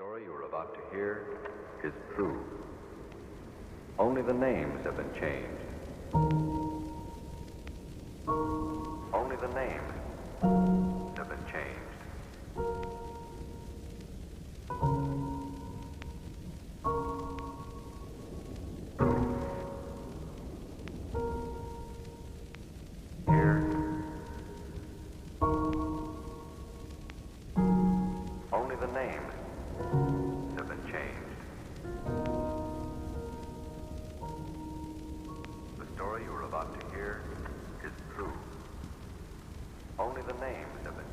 story you are about to hear is true. Only the names have been changed. Only the names have been changed. Here, only the names have been changed. The story you are about to hear is true. Only the names have been